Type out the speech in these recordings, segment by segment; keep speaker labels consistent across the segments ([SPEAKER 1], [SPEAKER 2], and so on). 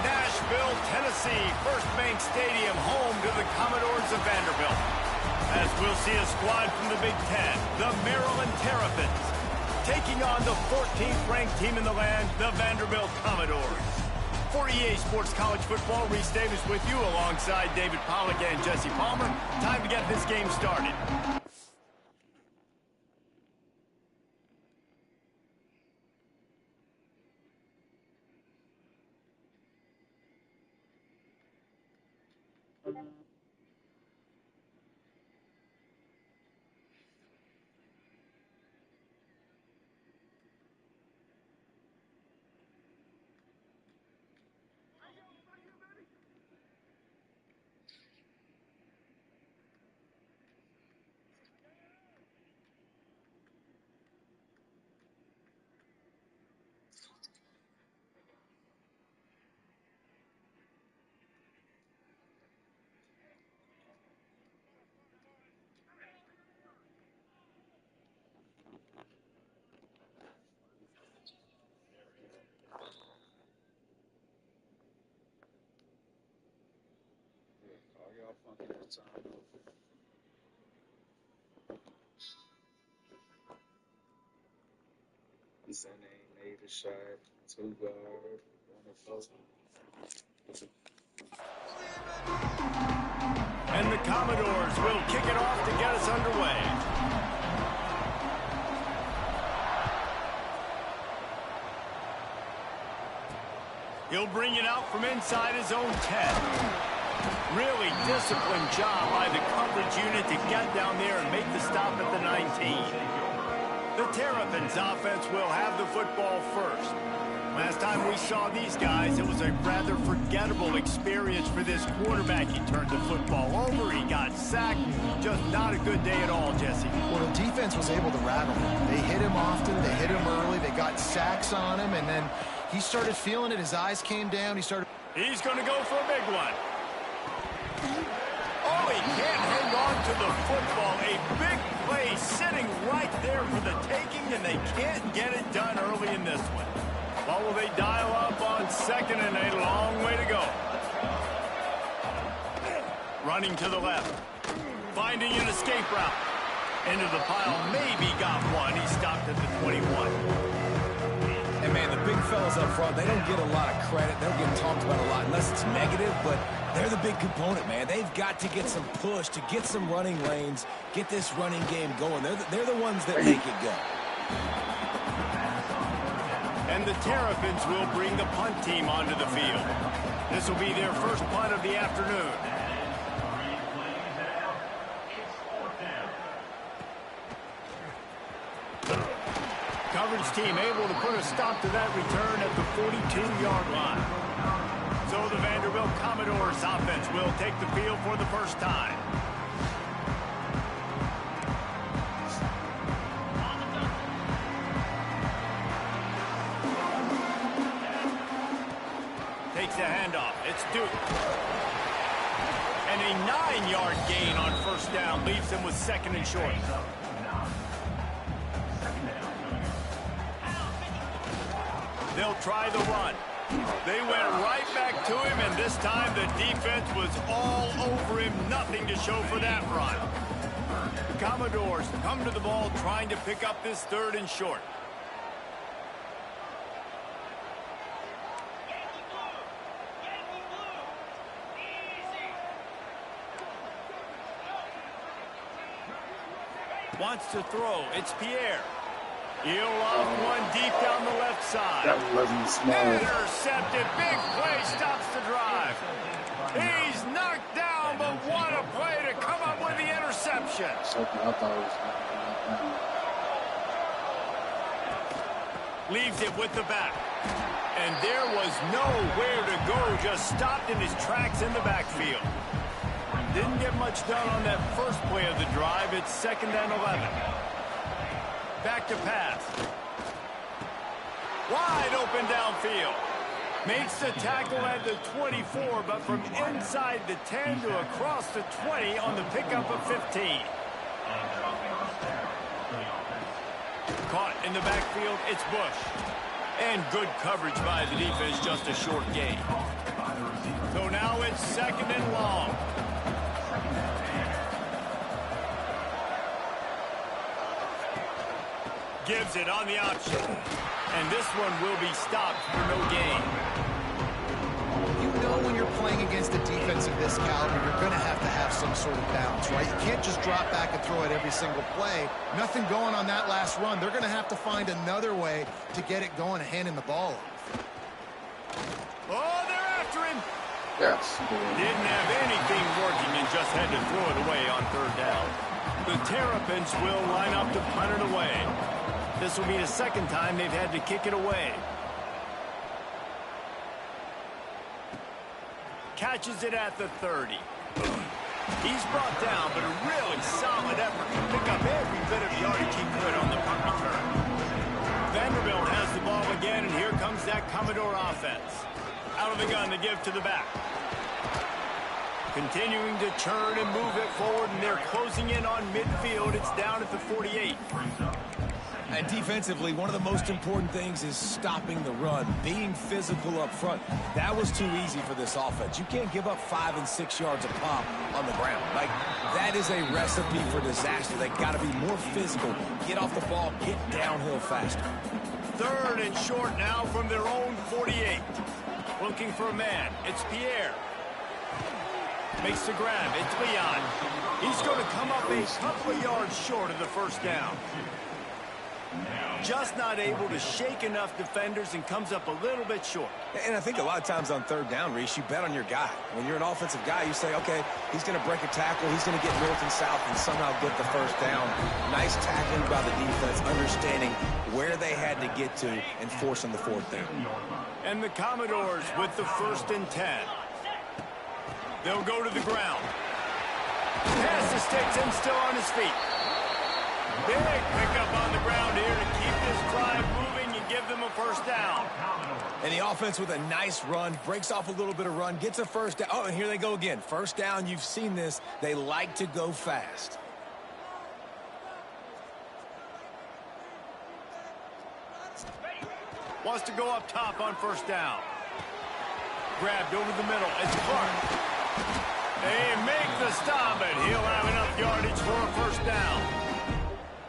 [SPEAKER 1] Nashville, Tennessee, First Bank Stadium, home to the Commodores of Vanderbilt. As we'll see a squad from the Big Ten, the Maryland Terrapins, taking on the 14th ranked team in the land, the Vanderbilt Commodores. For EA Sports College Football, Reese Davis with you alongside David Pollack and Jesse Palmer. Time to get this game started.
[SPEAKER 2] His name made a shot, 2 guard, 1
[SPEAKER 1] And the Commodores will kick it off to get us underway. He'll bring it out from inside his own 10. Really disciplined job by the coverage unit to get down there and make the stop at the 19. The Terrapins offense will have the football first. Last time we saw these guys, it was a rather forgettable experience for this quarterback. He turned the football over, he got sacked. Just not a good day at all, Jesse.
[SPEAKER 3] Well, the defense was able to rattle him. They hit him often, they hit him early, they got sacks on him, and then he started feeling it. His eyes came down. He's
[SPEAKER 1] going to go for a big one. Oh, he can't hang on to the football. A big play sitting right there for the taking, and they can't get it done early in this one. Well, will they dial up on second and a long way to go? Running to the left. Finding an escape route. Into the pile. Maybe got one. He stopped at the 21.
[SPEAKER 4] And, man, the big fellas up front, they don't get a lot of credit. They don't get talked about a lot unless it's negative, but they're the big component, man. They've got to get some push, to get some running lanes, get this running game going. They're the ones that make it go.
[SPEAKER 1] And the Terrapins will bring the punt team onto the field. This will be their first punt of the afternoon. Coverage team able to put a stop to that return at the 42-yard line. So the Vanderbilt Commodores offense will take the field for the first time. Takes the handoff. It's Duke. And a 9-yard gain on first down leaves him with second and short. They'll try the run. They went right back to him, and this time the defense was all over him. Nothing to show for that run. Commodores come to the ball trying to pick up this third and short. Wants to throw. It's Pierre. He'll off one deep down the left side.
[SPEAKER 2] That wasn't small.
[SPEAKER 1] Intercepted. Big play stops the drive. He's knocked down, but what a play to come up with the interception.
[SPEAKER 2] I thought it was...
[SPEAKER 1] Leaves it with the back. And there was nowhere to go. Just stopped in his tracks in the backfield. Didn't get much done on that first play of the drive. It's 2nd and 11. Back to pass. Wide open downfield. Makes the tackle at the 24, but from inside the 10 to across the 20 on the pickup of 15. Caught in the backfield, it's Bush. And good coverage by the defense, just a short gain. So now it's 2nd and long. Gives it on the option. And this one will be stopped for no gain.
[SPEAKER 3] You know when you're playing against a defense of this caliber, you're going to have some sort of balance, right? You can't just drop back and throw it every single play. Nothing going on that last run. They're going to have to find another way to get it going and handing the ball off.
[SPEAKER 1] Oh, they're after him.
[SPEAKER 2] Yes.
[SPEAKER 1] Didn't have anything working and just had to throw it away on 3rd down. The Terrapins will line up to punt it away. This will be the 2nd time they've had to kick it away. Catches it at the 30. He's brought down, but a really solid effort to pick up every bit of yardage he could on the punt return. Vanderbilt has the ball again, and here comes that Commodore offense. Out of the gun to give to the back. Continuing to turn and move it forward, and they're closing in on midfield. It's down at the 48.
[SPEAKER 4] And defensively, one of the most important things is stopping the run, being physical up front. That was too easy for this offense. You can't give up 5 and 6 yards a pop on the ground. Like, that is a recipe for disaster. They got to be more physical, get off the ball, get downhill faster.
[SPEAKER 1] 3rd and short now from their own 48. Looking for a man. It's Pierre. Makes the grab. It's Leon. He's going to come up a couple of yards short of the 1st down. Just not able to shake enough defenders and comes up a little bit short.
[SPEAKER 4] And I think a lot of times on 3rd down, Reese, you bet on your guy. When you're an offensive guy, you say, okay, he's going to break a tackle, he's going to get north and south and somehow get the 1st down. Nice tackling by the defense, understanding where they had to get to and forcing the 4th down.
[SPEAKER 1] And the Commodores with the 1st and 10. They'll go to the ground. Pass the sticks and still on his feet. Big pickup on the ground here to keep this drive moving and give them a 1st down.
[SPEAKER 4] And the offense with a nice run, breaks off a little bit of run, gets a 1st down. Oh, and here they go again. 1st down, you've seen this. They like to go fast.
[SPEAKER 1] Wants to go up top on 1st down. Grabbed over the middle. It's Clark. They make the stop, and he'll have enough yardage for a 1st down.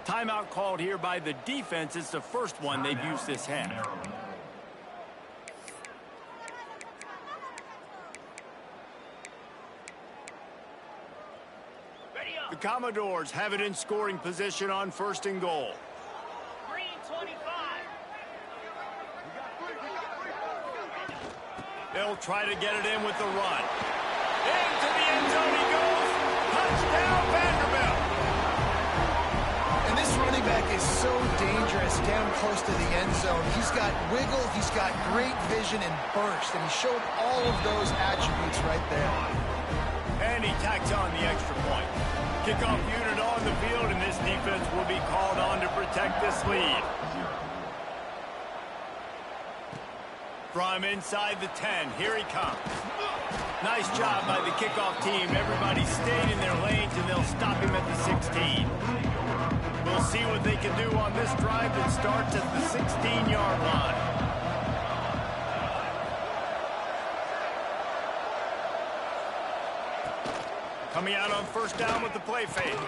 [SPEAKER 1] Timeout called here by the defense. It's the 1st one they've used this half. The Commodores have it in scoring position on 1st and goal.
[SPEAKER 5] Green 25.
[SPEAKER 1] They'll try to get it in with the run. Into the end zone he goes. Touchdown, Vanderbilt.
[SPEAKER 3] And this running back is so dangerous down close to the end zone. He's got wiggle, he's got great vision and burst, and he showed all of those attributes right there.
[SPEAKER 1] And he tacks on the extra point. Kickoff unit on the field, and this defense will be called on to protect this lead. From inside the 10, here he comes. Nice job by the kickoff team. Everybody stayed in their lanes, and they'll stop him at the 16. We'll see what they can do on this drive that starts at the 16-yard line. Coming out on 1st down with the play fake.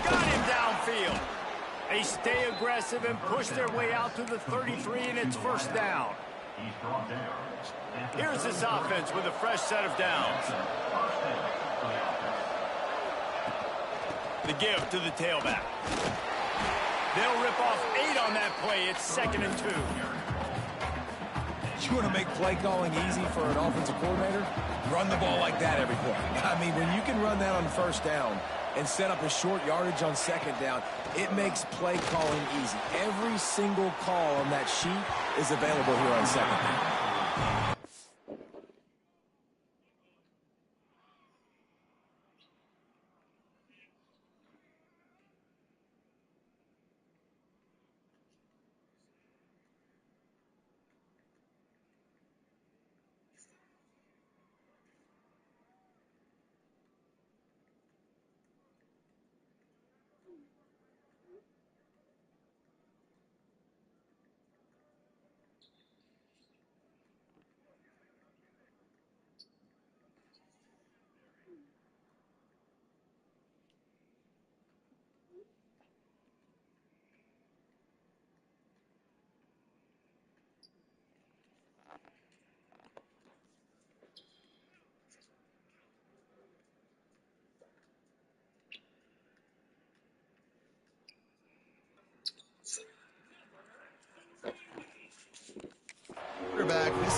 [SPEAKER 1] Got him downfield. They stay aggressive and push their way out to the 33, and it's 1st down. Here's this offense with a fresh set of downs. The give to the tailback. They'll rip off 8 on that play. It's 2nd and 2.
[SPEAKER 4] You want to make play calling easy for an offensive coordinator? Run the ball like that every play. I mean, when you can run that on 1st down and set up a short yardage on 2nd down, it makes play calling easy. Every single call on that sheet is available here on 2nd down.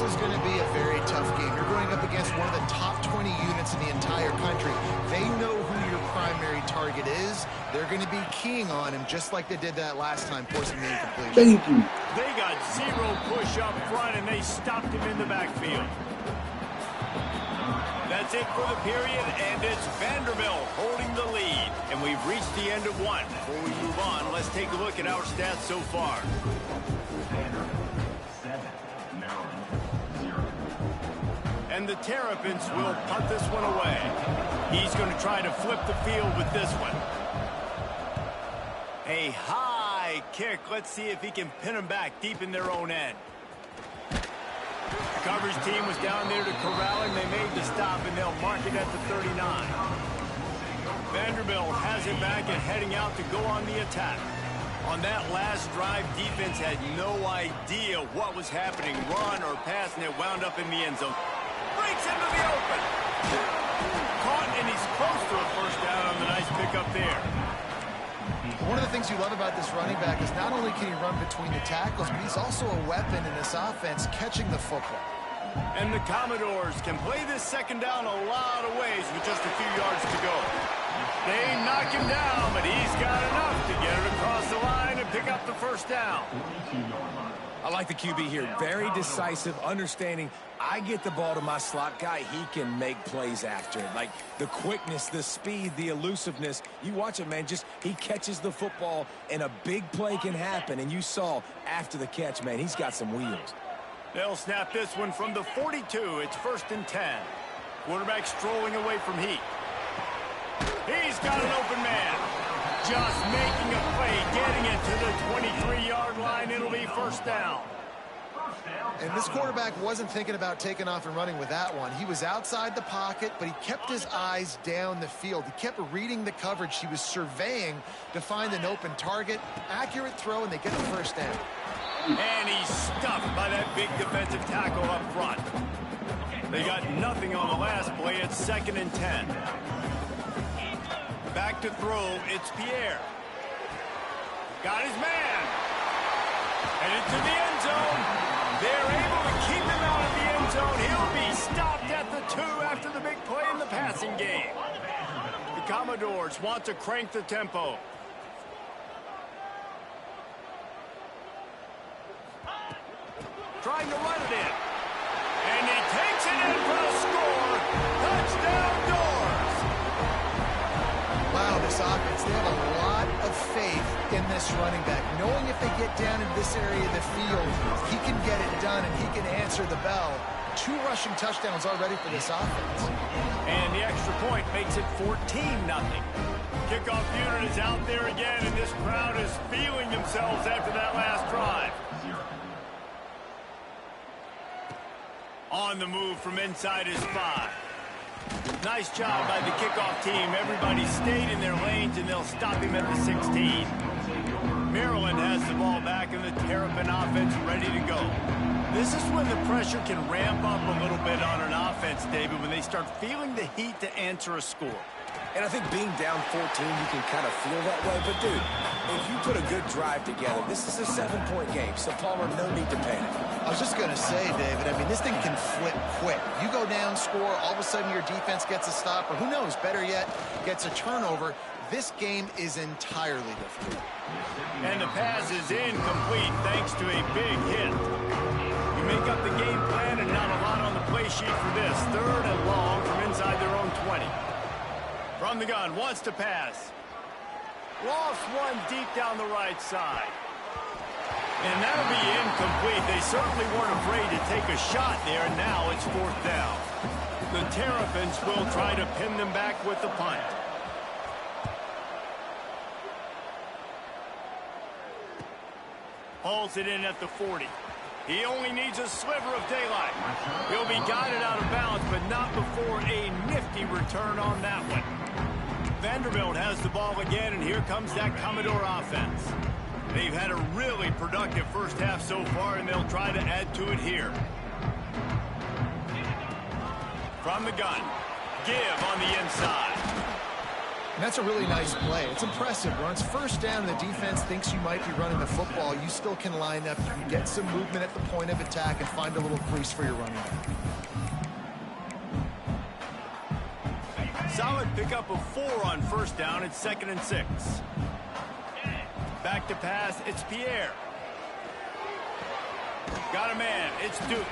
[SPEAKER 3] is going to be a very tough game. You're going up against one of the top 20 units in the entire country. They know who your primary target is. They're going to be keying on him just like they did that last time, forcing the incompletion.
[SPEAKER 2] Thank you.
[SPEAKER 1] They got zero push up front, and they stopped him in the backfield. That's it for the period, and it's Vanderbilt holding the lead. And we've reached the end of one. Before we move on, let's take a look at our stats so far. And the Terrapins will punt this one away. He's going to try to flip the field with this one. A high kick. Let's see if he can pin them back deep in their own end. The coverage team was down there to corral him. They made the stop, and they'll mark it at the 39. Vanderbilt has it back and heading out to go on the attack. On that last drive, defense had no idea what was happening, run or pass, and it wound up in the end zone. Breaks into the open. Caught, and he's close to a first down on the nice pickup there.
[SPEAKER 3] One of the things you love about this running back is not only can he run between the tackles, but he's also a weapon in this offense catching the football.
[SPEAKER 1] And the Commodores can play this second down a lot of ways with just a few yards to go. They knock him down, but he's got enough to get it across the line and pick up the first down.
[SPEAKER 4] I like the QB here. Very decisive, understanding I get the ball to my slot guy, he can make plays after it. Like the quickness, the speed, the elusiveness. You watch it, man, just he catches the football and a big play can happen. And you saw after the catch, man, he's got some wheels.
[SPEAKER 1] They'll snap this one from the 42. It's 1st and 10. Quarterback strolling away from heat. He's got an open man. Just making a play, getting it to the 23-yard line. It'll be first down.
[SPEAKER 3] And this quarterback wasn't thinking about taking off and running with that one. He was outside the pocket, but he kept his eyes down the field. He kept reading the coverage. He was surveying to find an open target. Accurate throw, and they get the first down.
[SPEAKER 1] And he's stuffed by that big defensive tackle up front. They got nothing on the last play. It's 2nd and 10. Back to throw. It's Pierre. Got his man. Headed to the end zone. They're able to keep him out of the end zone. He'll be stopped at the 2 after the big play in the passing game. The Commodores want to crank the tempo. Trying to run it in. And he takes it in for the score. Touchdown Doors.
[SPEAKER 3] Wow, this offense, they have a lot of faith in this running back. Knowing if they get down in this area of the field, he can get it done and he can answer the bell. 2 rushing touchdowns already for this offense.
[SPEAKER 1] And the extra point makes it 14-0. Kickoff unit is out there again, and this crowd is feeling themselves after that last drive. On the move from inside his 5. Nice job by the kickoff team. Everybody stayed in their lanes, and they'll stop him at the 16. Maryland has the ball back, and the Terrapin offense ready to go. This is when the pressure can ramp up a little bit on an offense, David, when they start feeling the heat to answer a score.
[SPEAKER 4] And I think being down 14, you can kind of feel that way. But, dude, if you put a good drive together, this is a 7-point game. So, Palmer, no need to panic.
[SPEAKER 3] I was just going to say, David, I mean, this thing can flip quick. You go down, score, all of a sudden your defense gets a stop, or who knows, better yet, gets a turnover. This game is entirely different.
[SPEAKER 1] And the pass is incomplete thanks to a big hit. You make up the game plan and not a lot on the play sheet for this. 3rd and long from inside their own 20. From the gun, wants to pass. Lost one deep down the right side. And that'll be incomplete. They certainly weren't afraid to take a shot there, and now it's 4th down. The Terrapins will try to pin them back with the punt. Hauls it in at the 40. He only needs a sliver of daylight. He'll be guided out of bounds, but not before a nifty return on that one. Vanderbilt has the ball again, and here comes that Commodore offense. They've had a really productive first half so far, and they'll try to add to it here. From the gun, give on the inside.
[SPEAKER 3] And that's a really nice play. It's impressive. When it's first down and the defense thinks you might be running the football, you still can line up. You can get some movement at the point of attack and find a little crease for your running back.
[SPEAKER 1] Solid pickup of 4 on first down. It's 2nd and 6. Back to pass. It's Pierre. Got a man. It's Duke.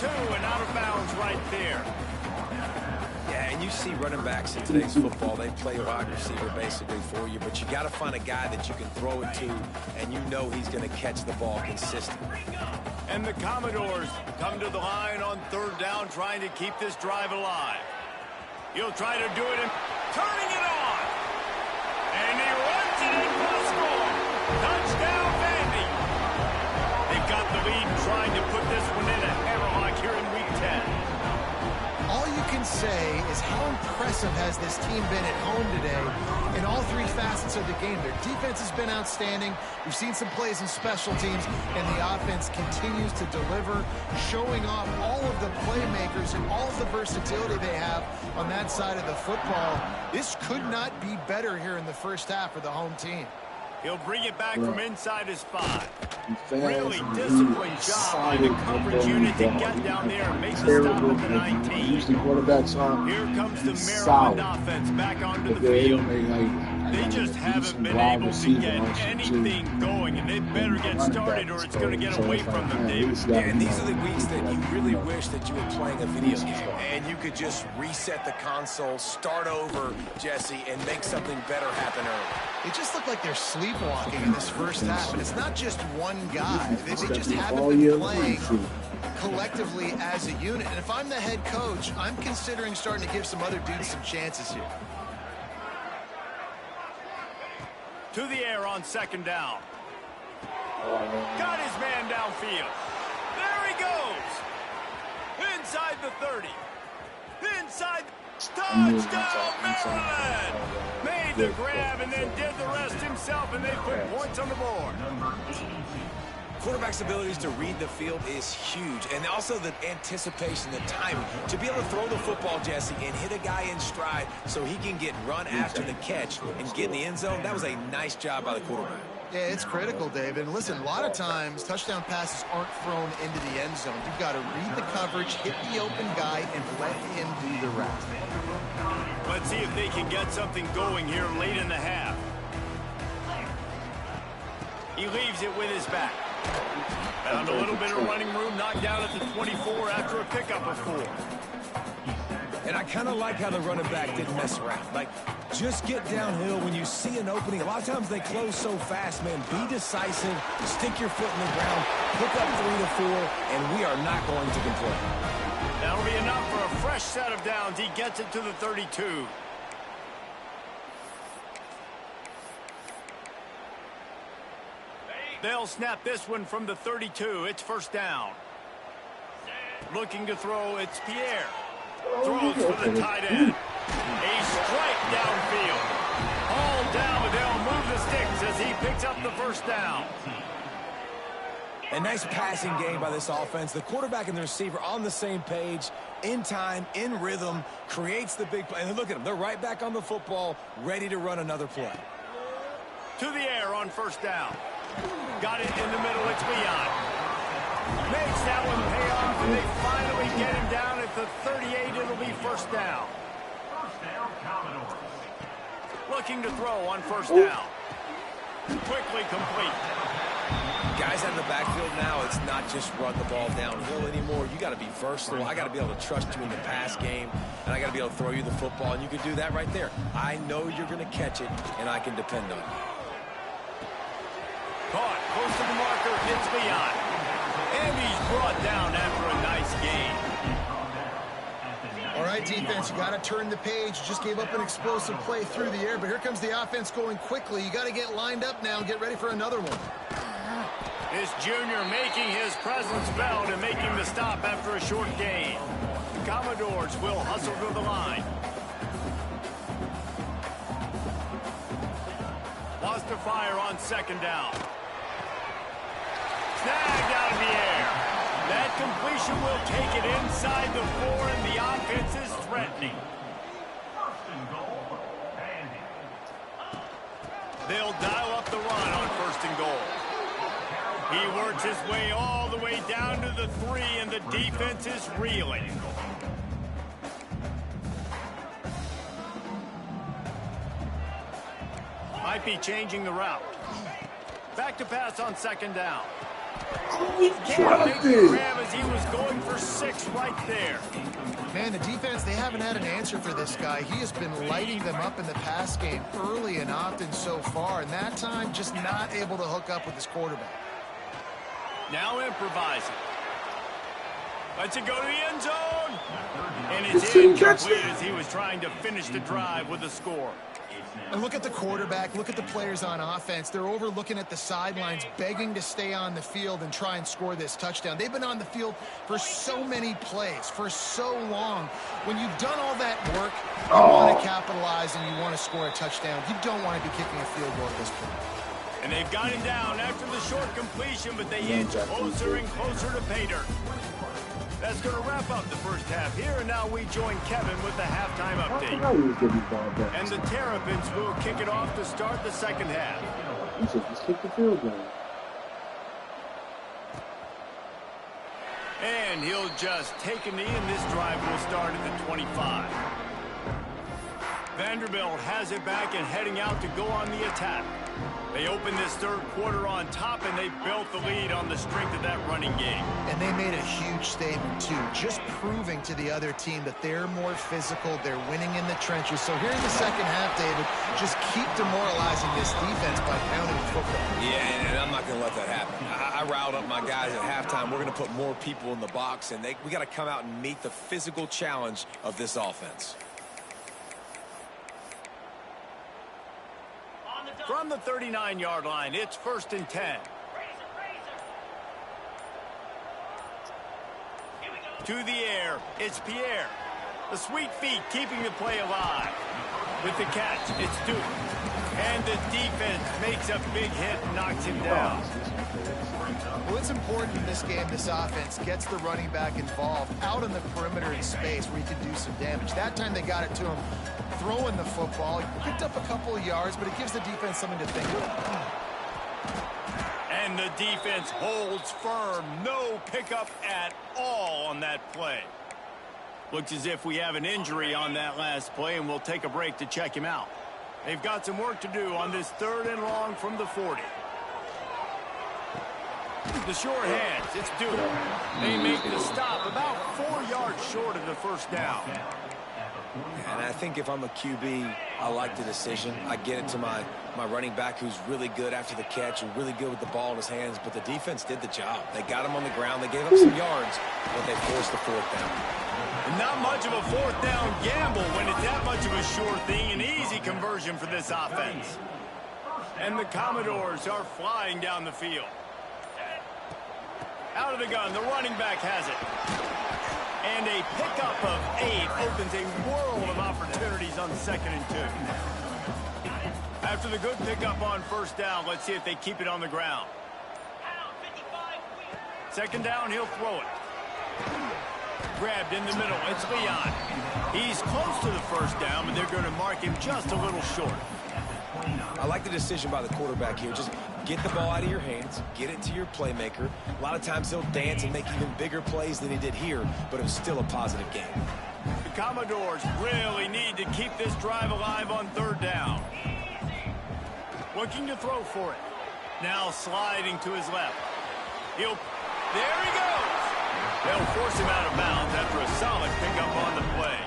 [SPEAKER 1] And out of bounds right there.
[SPEAKER 4] Yeah, and you see running backs in today's football, they play wide receiver basically for you, but you got to find a guy that you can throw it to, and you know he's going to catch the ball consistently.
[SPEAKER 1] And the Commodores come to the line on 3rd down, trying to keep this drive alive. He'll try to do it and turning it on. And he runs it in for the score. Touchdown, Vandy. They got the lead, trying to put this one in a hammerlock here in Week 10.
[SPEAKER 3] All you can say is how impressive has this team been at home today in all 3 facets of the game. Their defense has been outstanding. We've seen some plays in special teams, and the offense continues to deliver, showing off all of the playmakers and all of the versatility they have on that side of the football. This could not be better here in the first half for the home team.
[SPEAKER 1] He'll bring it back from inside his spot. Really disciplined job by the coverage unit to get down there and make the stop at the 19. Here comes the Maryland offense back onto the field. They just haven't been able to get anything going, and they better get started or it's going to get away from them, David.
[SPEAKER 4] Yeah, and these are the weeks that you really wish that you were playing a video game and you could just reset the console, start over, Jesse, and make something better happen early.
[SPEAKER 3] It just looked like they're sleepwalking in this first half, and it's not just one guy. They just haven't been playing collectively as a unit. And if I'm the head coach, I'm considering starting to give some other dudes some chances here.
[SPEAKER 1] To the air on 2nd down. Got his man downfield. There he goes. Inside the 30. Inside. Touchdown, Maryland! Made the grab and then did the rest himself, and they put points on the board.
[SPEAKER 4] Quarterback's abilities to read the field is huge, and also the anticipation, the timing. To be able to throw the football, Jesse, and hit a guy in stride so he can get run after the catch and get in the end zone, that was a nice job by the quarterback.
[SPEAKER 3] Yeah, it's critical, David. And listen, a lot of times touchdown passes aren't thrown into the end zone. You've got to read the coverage, hit the open guy, and let him do the rest.
[SPEAKER 1] Let's see if they can get something going here late in the half. He leaves it with his back. Found a little bit of running room, knocked down at the 24 after a pickup of 4.
[SPEAKER 4] And I kind of like how the running back didn't mess around. Like, just get downhill when you see an opening. A lot of times they close so fast, man. Be decisive, stick your foot in the ground, pick up 3 to 4, and we are not going to complain.
[SPEAKER 1] That'll be enough for a fresh set of downs. He gets it to the 32. They'll snap this one from the 32. It's 1st down. Looking to throw, it's Pierre. Throws for the tight end. A strike downfield. All down, but they'll move the sticks as he picks up the 1st down.
[SPEAKER 4] A nice passing game by this offense. The quarterback and the receiver on the same page. in time, in rhythm, creates the big play. And look at them. They're right back on the football, ready to run another play.
[SPEAKER 1] To the air on first down. Got it in the middle. It's beyond. Makes that one pay off, and they finally get him down at the 38. It'll be first down. Looking to throw on first down. Quickly complete.
[SPEAKER 4] Guys out in the backfield now, it's not just run the ball downhill anymore. You got to be versatile. I got to be able to trust you in the pass game, and I got to be able to throw you the football, and you can do that right there. I know you're going to catch it, and I can depend on you.
[SPEAKER 1] Caught, close to the marker, hits beyond. And he's brought down after a nice gain.
[SPEAKER 3] All right, defense, you got to turn the page. You just gave up an explosive play through the air, but here comes the offense going quickly. You got to get lined up now and get ready for another one.
[SPEAKER 1] This junior making his presence felt and making the stop after a short gain. The Commodores will hustle to the line. Lost to fire on second down. Snagged out of the air. That completion will take it inside the 4, and the offense is threatening. They'll dial up the run on first and goal. He works his way all the way down to the 3, and the defense is reeling. Might be changing the route. Back to pass on second down. Can't make the grab as he was going for 6 right there.
[SPEAKER 3] Man, the defense, they haven't had an answer for this guy. He has been lighting them up in the pass game early and often so far, and that time just not able to hook up with his quarterback.
[SPEAKER 1] Now improvising. Lets it go to the end zone. And it's incomplete as he was trying to finish the drive with a score.
[SPEAKER 3] And look at the quarterback, look at the players on offense. They're over looking at the sidelines, begging to stay on the field and try and score this touchdown. They've been on the field for so many plays, for so long. When you've done all that work, you want to capitalize and you want to score a touchdown. You don't want to be kicking a field goal at this point.
[SPEAKER 1] And they've got him down after the short completion, but they inch closer and closer to pay dirt. That's going to wrap up the first half here, and now we join Kevin with the halftime update. And the Terrapins will kick it off to start the second half.
[SPEAKER 2] He said, just kick the field goal.
[SPEAKER 1] And he'll just take a knee, and this drive will start at the 25. Vanderbilt has it back and heading out to go on the attack. They opened this third quarter on top, and they built the lead on the strength of that running game.
[SPEAKER 3] And they made a huge statement, too, just proving to the other team that they're more physical, they're winning in the trenches. So here in the second half, David, just keep demoralizing this defense by pounding the football.
[SPEAKER 4] Yeah, and I'm not going to let that happen. I riled up my guys at halftime. We're going to put more people in the box, and we got to come out and meet the physical challenge of this offense.
[SPEAKER 1] From the 39-yard line, it's 1st and 10. To the air, it's Pierre. The sweet feet keeping the play alive. With the catch, it's Duke. And the defense makes a big hit and knocks him down.
[SPEAKER 3] Well, it's important in this game, this offense gets the running back involved out on the perimeter in space where he can do some damage. That time they got it to him throwing the football. He picked up a couple of yards, but it gives the defense something to think about.
[SPEAKER 1] And the defense holds firm. No pickup at all on that play. Looks as if we have an injury on that last play, and we'll take a break to check him out. They've got some work to do on this 3rd and long from the 40. The short hands, it's Duke. They make the stop about 4 yards short of the first down.
[SPEAKER 4] And I think if I'm a QB, I like the decision. I get it to my running back who's really good after the catch and really good with the ball in his hands, but the defense did the job. They got him on the ground. They gave up some yards, but they forced the 4th down.
[SPEAKER 1] Not much of a 4th down gamble when it's that much of a sure thing. An easy conversion for this offense. And the Commodores are flying down the field. Out of the gun, the running back has it. And a pickup of 8 opens a world of opportunities on 2nd and 2. After the good pickup on 1st down, let's see if they keep it on the ground. 2nd down, he'll throw it. Grabbed in the middle. It's Leon. He's close to the first down, but they're going to mark him just a little short.
[SPEAKER 4] I like the decision by the quarterback here. Just get the ball out of your hands, get it to your playmaker. A lot of times he'll dance and make even bigger plays than he did here, but it was still a positive game.
[SPEAKER 1] The Commodores really need to keep this drive alive on third down. Looking to throw for it. Now sliding to his left. There he goes. They'll force him out of bounds after a solid pickup on the play.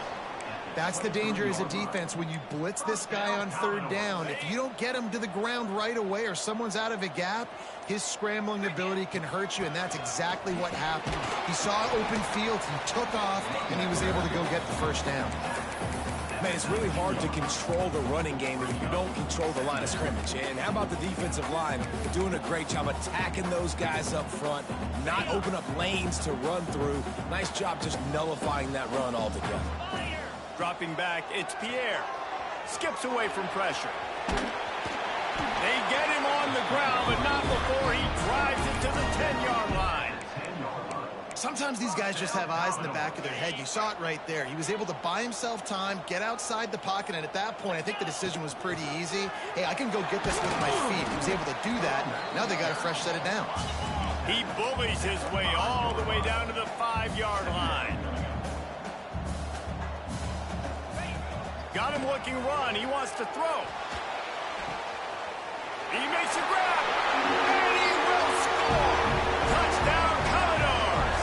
[SPEAKER 3] That's the danger as a defense when you blitz this guy on third down. If you don't get him to the ground right away or someone's out of a gap, his scrambling ability can hurt you, and that's exactly what happened. He saw open field, he took off, and he was able to go get the first down.
[SPEAKER 4] Man, it's really hard to control the running game if you don't control the line of scrimmage. And how about the defensive line doing a great job attacking those guys up front, not open up lanes to run through. Nice job just nullifying that run altogether.
[SPEAKER 1] Dropping back, it's Pierre. Skips away from pressure. They get him on the ground, but not before he drives it to the 10-yard line.
[SPEAKER 3] Sometimes these guys just have eyes in the back of their head. You saw it right there. He was able to buy himself time, get outside the pocket, and at that point, I think the decision was pretty easy. Hey, I can go get this with my feet. He was able to do that. Now they got a fresh set of downs.
[SPEAKER 1] He bullies his way all the way down to the 5-yard line. Got him looking run. He wants to throw. He makes a grab. And he will score. Touchdown, Commodores.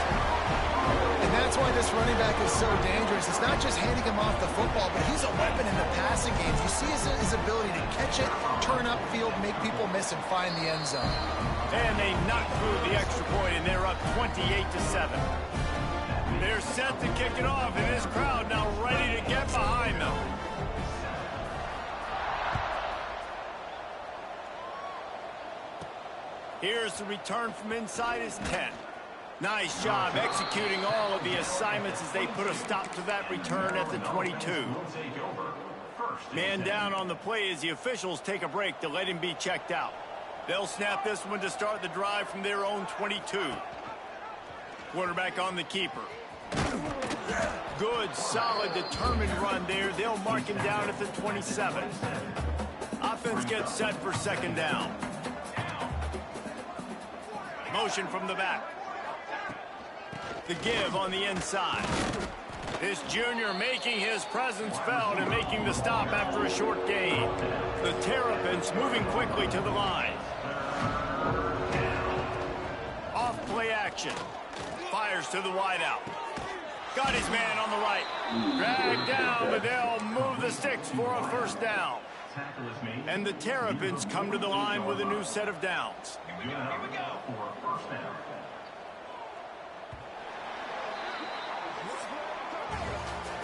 [SPEAKER 3] And that's why this running back is so dangerous. It's not just handing him off the football, but he's a weapon in the passing games. You see his ability to catch it, turn upfield, make people miss, and find the end zone.
[SPEAKER 1] And they knock through the extra point, and they're up 28-7. They're set to kick it off, and this crowd now ready to get behind them. Here's the return from inside his 10. Nice job executing all of the assignments as they put a stop to that return at the 22. Man down on the play as the officials take a break to let him be checked out. They'll snap this one to start the drive from their own 22. Quarterback on the keeper. Good, solid, determined run there. They'll mark him down at the 27. Offense gets set for second down. Motion from the back. The give on the inside. This junior making his presence felt and making the stop after a short gain. The Terrapins moving quickly to the line. Off play action. Fires to the wideout. Got his man on the right. Dragged down, but they'll move the sticks for a first down. And the Terrapins come to the line with a new set of downs.
[SPEAKER 6] Here we go for a first down.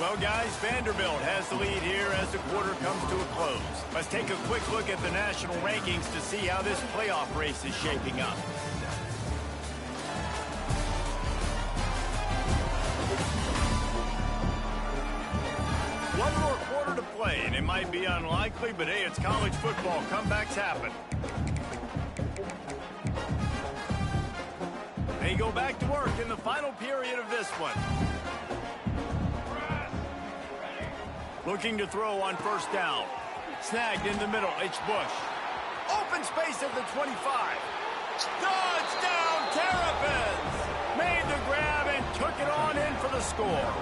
[SPEAKER 1] Well, guys, Vanderbilt has the lead here as the quarter comes to a close. Let's take a quick look at the national rankings to see how this playoff race is shaping up. One more quarter to play, and it might be unlikely, but hey, it's college football. Comebacks happen. They go back to work in the final period of this one. Looking to throw on first down. Snagged in the middle. It's Bush. Open space at the 25. Touchdown, Terrapins! Made the grab and took it on in for the score.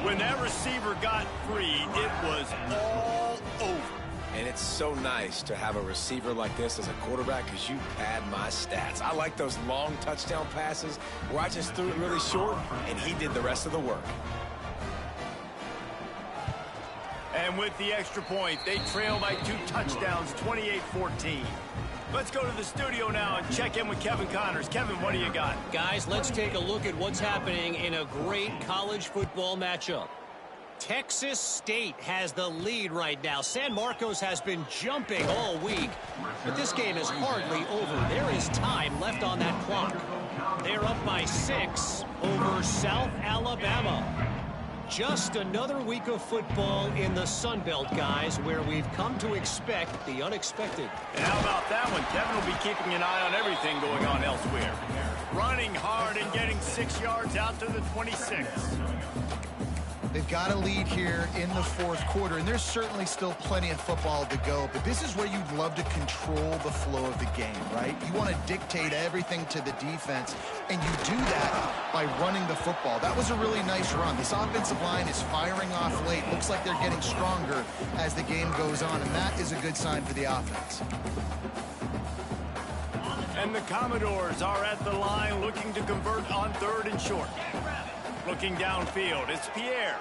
[SPEAKER 1] When that receiver got free, it was all over.
[SPEAKER 4] And it's so nice to have a receiver like this as a quarterback because you pad my stats. I like those long touchdown passes where I just threw it really short and he did the rest of the work.
[SPEAKER 1] And with the extra point, they trail by 2 touchdowns, 28-14. Let's go to the studio now and check in with Kevin Connors. Kevin, what do you got?
[SPEAKER 7] Guys, let's take a look at what's happening in a great college football matchup. Texas State has the lead right now. San Marcos has been jumping all week, but this game is hardly over. There is time left on that clock. They're up by 6 over South Alabama. Just another week of football in the Sun Belt, guys, where we've come to expect the unexpected.
[SPEAKER 1] And how about that one? Kevin will be keeping an eye on everything going on elsewhere. Running hard yard and getting 6 yards out to the 26.
[SPEAKER 3] They've got a lead here in the fourth quarter, and there's certainly still plenty of football to go, but this is where you'd love to control the flow of the game, right? You want to dictate everything to the defense, and you do that by running the football. That was a really nice run. This offensive line is firing off late. Looks like they're getting stronger as the game goes on, and that is a good sign for the offense.
[SPEAKER 1] And the Commodores are at the line looking to convert on 3rd and short. Looking downfield, it's Pierre.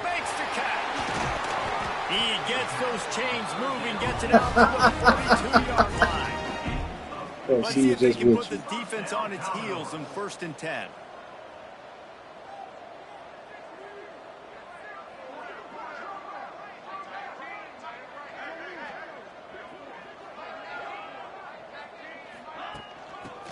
[SPEAKER 1] Makes the catch. He gets those chains moving, gets it out to the 42-yard line. Let's see if they can put the defense on its heels in 1st and 10.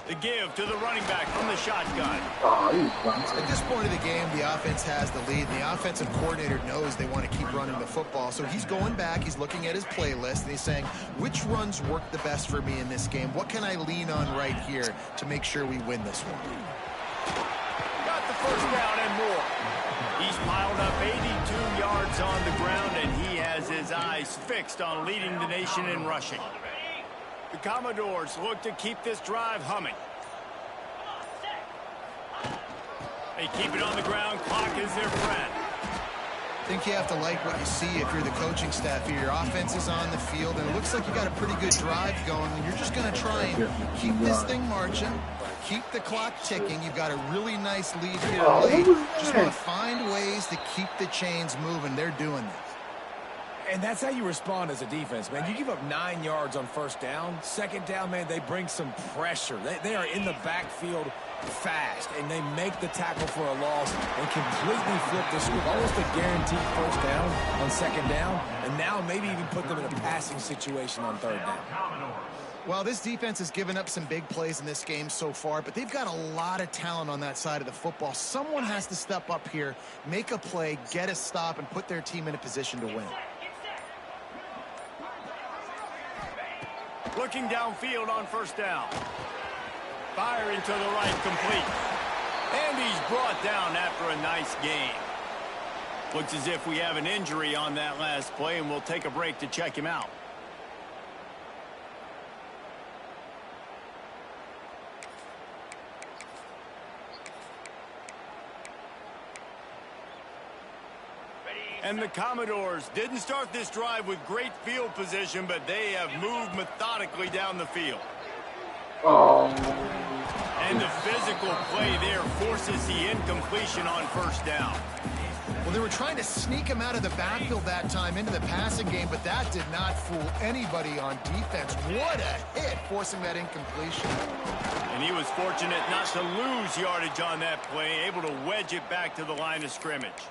[SPEAKER 1] The give to the running back from the shotgun.
[SPEAKER 3] At this point of the game, the offense has the lead. The offensive coordinator knows they want to keep running the football. So he's going back, he's looking at his playlist, and he's saying, which runs work the best for me in this game? What can I lean on right here to make sure we win this one?
[SPEAKER 1] Got the first down and more. He's piled up 82 yards on the ground, and he has his eyes fixed on leading the nation in rushing. The Commodores look to keep this drive humming. They keep it on the ground. Clock is their friend.
[SPEAKER 3] I think you have to like what you see if you're the coaching staff here. Your offense is on the field, and it looks like you got a pretty good drive going, and you're just going to try and keep this thing marching, keep the clock ticking. You've got a really nice lead here late. Just want to find ways to keep the chains moving. They're doing that.
[SPEAKER 4] And that's how you respond as a defense, man. You give up 9 yards on 1st down. 2nd down, man, they bring some pressure. They are in the backfield fast, and they make the tackle for a loss and completely flip the script. Almost a guaranteed 1st down on 2nd down, and now maybe even put them in a passing situation on 3rd down.
[SPEAKER 3] Well, this defense has given up some big plays in this game so far, but they've got a lot of talent on that side of the football. Someone has to step up here, make a play, get a stop, and put their team in a position to win.
[SPEAKER 1] Looking downfield on 1st down. Firing to the right, complete. And he's brought down after a nice gain. Looks as if we have an injury on that last play, and we'll take a break to check him out. And the Commodores didn't start this drive with great field position, but they have moved methodically down the field. And the physical play there forces the incompletion on 1st down.
[SPEAKER 3] Well, they were trying to sneak him out of the backfield that time into the passing game, but that did not fool anybody on defense. What a hit, forcing that incompletion.
[SPEAKER 1] And he was fortunate not to lose yardage on that play, able to wedge it back to the line of scrimmage.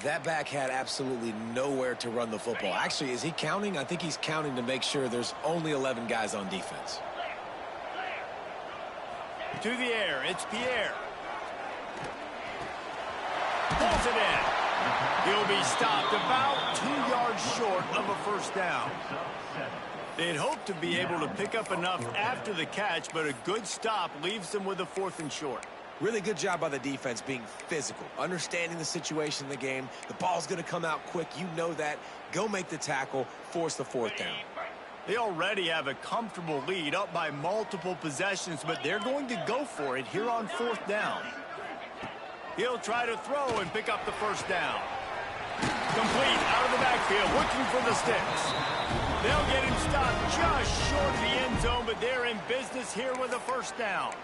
[SPEAKER 4] That back had absolutely nowhere to run the football. Actually, is he counting? I think he's counting to make sure there's only 11 guys on defense.
[SPEAKER 1] To the air, it's Pierre. Pulls it in. He'll be stopped about 2 yards short of a 1st down. They'd hoped to be able to pick up enough after the catch, but a good stop leaves them with a 4th and short.
[SPEAKER 4] Really good job by the defense being physical, understanding the situation in the game. The ball's going to come out quick. You know that. Go make the tackle, force the 4th down.
[SPEAKER 1] They already have a comfortable lead up by multiple possessions, but they're going to go for it here on 4th down. He'll try to throw and pick up the 1st down. Complete out of the backfield, looking for the sticks. They'll get him stopped just short of the end zone, but they're in business here with a 1st down.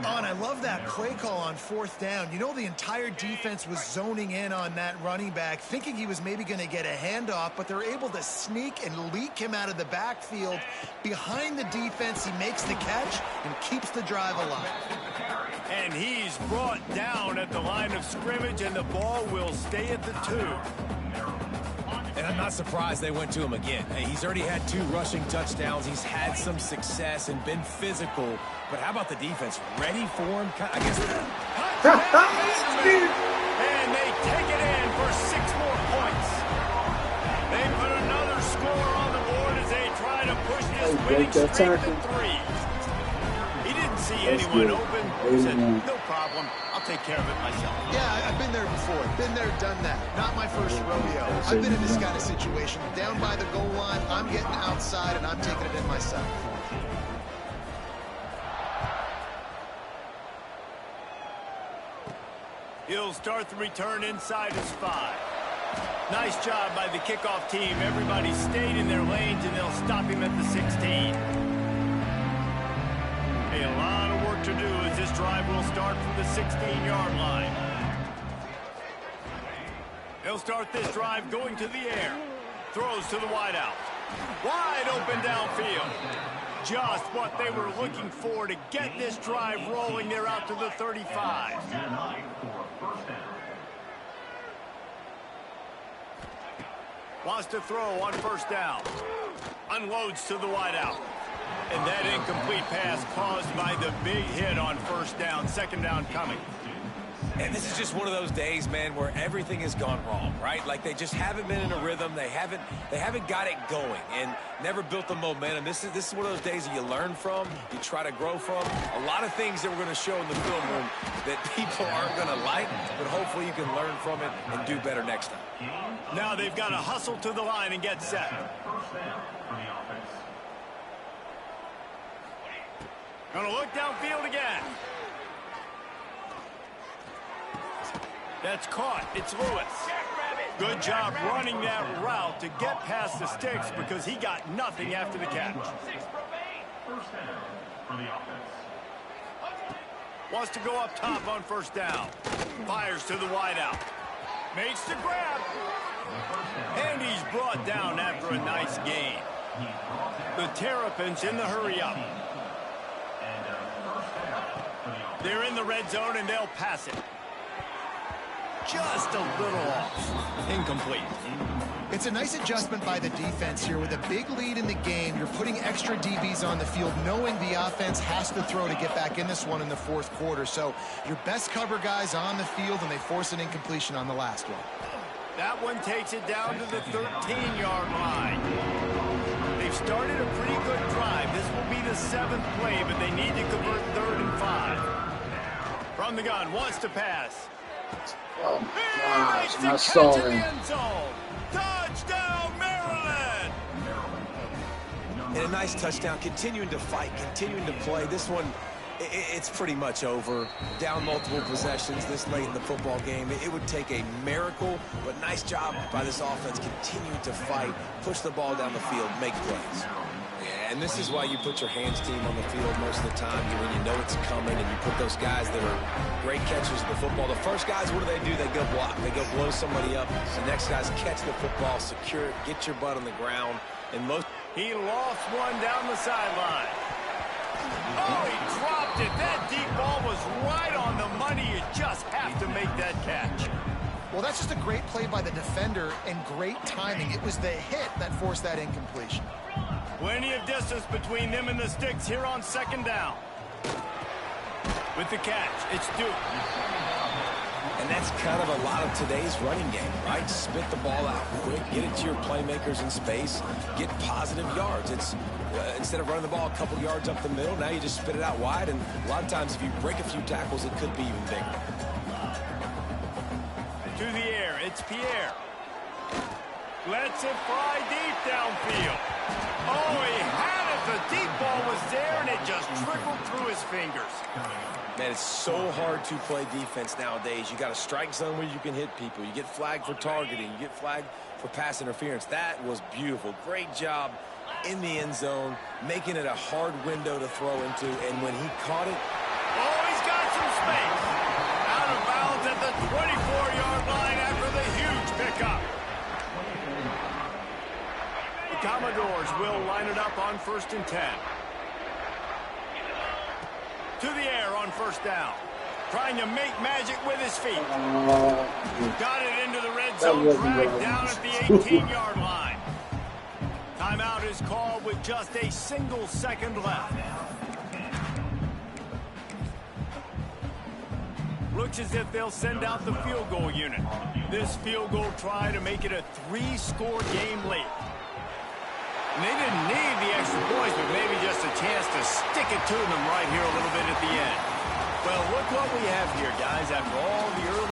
[SPEAKER 3] Oh, and I love that play call on 4th down. You know, the entire defense was zoning in on that running back, thinking he was maybe going to get a handoff, but they're able to sneak and leak him out of the backfield. Behind the defense, he makes the catch and keeps the drive alive.
[SPEAKER 1] And he's brought down at the line of scrimmage, and the ball will stay at the 2.
[SPEAKER 4] And I'm not surprised they went to him again. Hey, he's already had 2 rushing touchdowns. He's had some success and been physical. But how about the defense? Ready for him? I guess.
[SPEAKER 1] And they take it in for 6 more points. They put another score on the board as they try to push this winning streak to 3. He see anyone open, said, no problem, I'll take care of it myself.
[SPEAKER 3] Yeah, I've been there before. Been there, done that. Not my first rodeo. I've been in this kind of situation. Down by the goal line, I'm getting outside, and I'm taking it in myself.
[SPEAKER 1] He'll start the return inside his 5. Nice job by the kickoff team. Everybody stayed in their lanes, and they'll stop him at the 16. A lot of work to do as this drive will start from the 16-yard line. He'll start this drive going to the air. Throws to the wideout. Wide open downfield. Just what they were looking for to get this drive rolling. They're out to the 35. Wants to throw on first down. Unloads to the wideout. And that incomplete pass caused by the big hit on first down. Second down coming.
[SPEAKER 4] And this is just one of those days, man, where everything has gone wrong, right? Like they just haven't been in a rhythm. They haven't got it going and never built the momentum. This is one of those days that you learn from, you try to grow from. A lot of things that we're going to show in the film room that people aren't going to like, but hopefully you can learn from it and do better next time.
[SPEAKER 1] Now they've got to hustle to the line and get set. Gonna look downfield again. That's caught. It's Lewis. Good job running that route to get past the sticks because he got nothing after the catch. Wants to go up top on first down. Fires to the wideout. Makes the grab. And he's brought down after a nice gain. The Terrapins in the hurry up. They're in the red zone and they'll pass it. Just a little off. Incomplete.
[SPEAKER 3] It's a nice adjustment by the defense here. With a big lead in the game, you're putting extra DBs on the field, knowing the offense has to throw to get back in this one in the fourth quarter. So your best cover guys on the field, and they force an incompletion on the last one.
[SPEAKER 1] That one takes it down to the 13-yard line. They've started a pretty good drive. This will be the 7th play, but they need to convert 3rd and 5. From the gun, wants to pass.
[SPEAKER 2] Oh my gosh, my soul.
[SPEAKER 1] Touchdown, Maryland!
[SPEAKER 4] And a nice touchdown, continuing to fight, continuing to play. This one, it's pretty much over. Down multiple possessions this late in the football game. It would take a miracle, but nice job by this offense continuing to fight, push the ball down the field, make plays. Yeah, and this is why you put your hands team on the field most of the time when you know it's coming, and you put those guys that are great catchers of the football. The first guys, what do? They go block. They go blow somebody up. The next guys catch the football, secure it, get your butt on the ground. And
[SPEAKER 1] he lost one down the sideline. Oh, he dropped it. That deep ball was right on the money. You just have to make that catch.
[SPEAKER 3] Well, that's just a great play by the defender and great timing. It was the hit that forced that incompletion.
[SPEAKER 1] Plenty of distance between them and the sticks here on 2nd down. With the catch, it's Duke.
[SPEAKER 4] And that's kind of a lot of today's running game, right? Spit the ball out quick, get it to your playmakers in space, get positive yards. It's instead of running the ball a couple yards up the middle, now you just spit it out wide, and a lot of times if you break a few tackles, it could be even bigger.
[SPEAKER 1] To the air, it's Pierre. Lets it fly deep downfield. Oh, he had it. The deep ball was there, and it just trickled through his fingers.
[SPEAKER 4] Man, it's so hard to play defense nowadays. You got a strike zone where you can hit people. You get flagged for targeting. You get flagged for pass interference. That was beautiful. Great job in the end zone, making it a hard window to throw into. And when he caught it,
[SPEAKER 1] oh, he's got some space. Out of bounds at the 24-yard line after the huge pickup. The Commodores will line it up on 1st and 10. To the air on first down. Trying to make magic with his feet. Got it into the red zone, dragged down at the 18-yard line. Timeout is called with just a single second left. Looks as if they'll send out the field goal unit. This field goal try to make it a 3-score game late. And they didn't need the extra points, but maybe just a chance to stick it to them right here a little bit at the end. Well, look what we have here, guys. After all the early